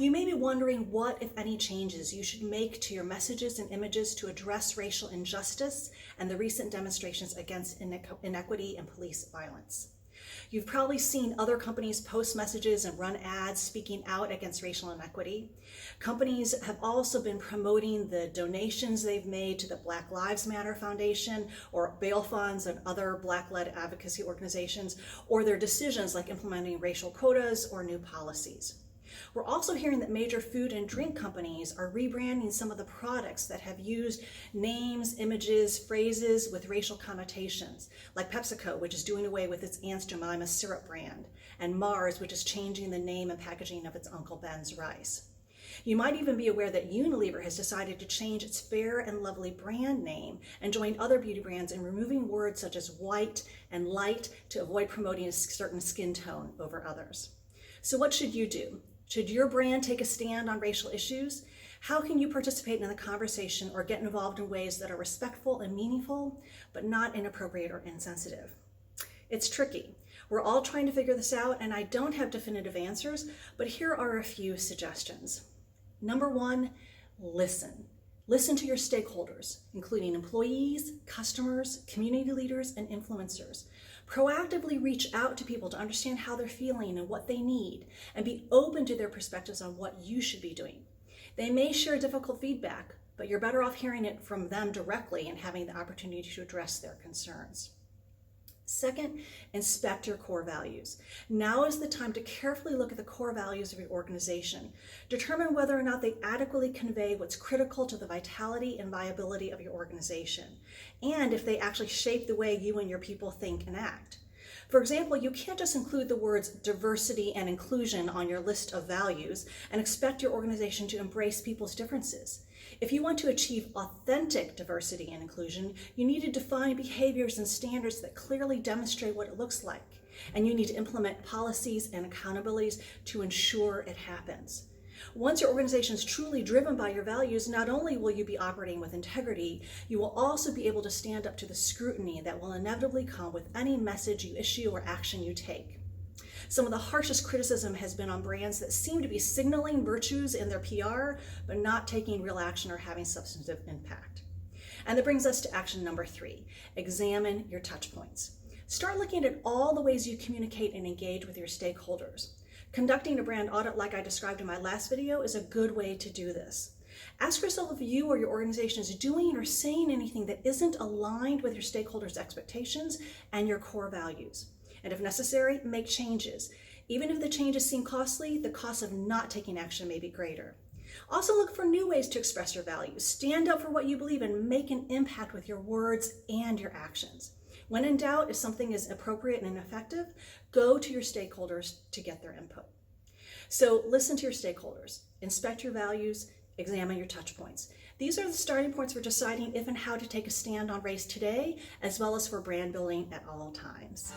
You may be wondering what, if any, changes you should make to your messages and images to address racial injustice and the recent demonstrations against inequity and police violence. You've probably seen other companies post messages and run ads speaking out against racial inequity. Companies have also been promoting the donations they've made to the Black Lives Matter Foundation or bail funds and other Black-led advocacy organizations, or their decisions like implementing racial quotas or new policies. We're also hearing that major food and drink companies are rebranding some of the products that have used names, images, phrases with racial connotations, like PepsiCo, which is doing away with its Aunt Jemima syrup brand, and Mars, which is changing the name and packaging of its Uncle Ben's rice. You might even be aware that Unilever has decided to change its Fair and Lovely brand name and join other beauty brands in removing words such as white and light to avoid promoting a certain skin tone over others. So what should you do? Should your brand take a stand on racial issues? How can you participate in the conversation or get involved in ways that are respectful and meaningful, but not inappropriate or insensitive? It's tricky. We're all trying to figure this out, and I don't have definitive answers, but here are a few suggestions. Number one, listen. Listen to your stakeholders, including employees, customers, community leaders, and influencers. Proactively reach out to people to understand how they're feeling and what they need, and be open to their perspectives on what you should be doing. They may share difficult feedback, but you're better off hearing it from them directly and having the opportunity to address their concerns. Second, inspect your core values. Now is the time to carefully look at the core values of your organization. Determine whether or not they adequately convey what's critical to the vitality and viability of your organization, and if they actually shape the way you and your people think and act. For example, you can't just include the words diversity and inclusion on your list of values and expect your organization to embrace people's differences. If you want to achieve authentic diversity and inclusion, you need to define behaviors and standards that clearly demonstrate what it looks like, and you need to implement policies and accountabilities to ensure it happens. Once your organization is truly driven by your values, not only will you be operating with integrity, you will also be able to stand up to the scrutiny that will inevitably come with any message you issue or action you take. Some of the harshest criticism has been on brands that seem to be signaling virtues in their PR, but not taking real action or having substantive impact. And that brings us to action number 3, examine your touch points. Start looking at all the ways you communicate and engage with your stakeholders. Conducting a brand audit like I described in my last video is a good way to do this. Ask yourself if you or your organization is doing or saying anything that isn't aligned with your stakeholders' expectations and your core values. And if necessary, make changes. Even if the changes seem costly, the cost of not taking action may be greater. Also look for new ways to express your values. Stand up for what you believe and make an impact with your words and your actions. When in doubt, if something is appropriate and effective, go to your stakeholders to get their input. So listen to your stakeholders, inspect your values, examine your touch points. These are the starting points for deciding if and how to take a stand on race today, as well as for brand building at all times.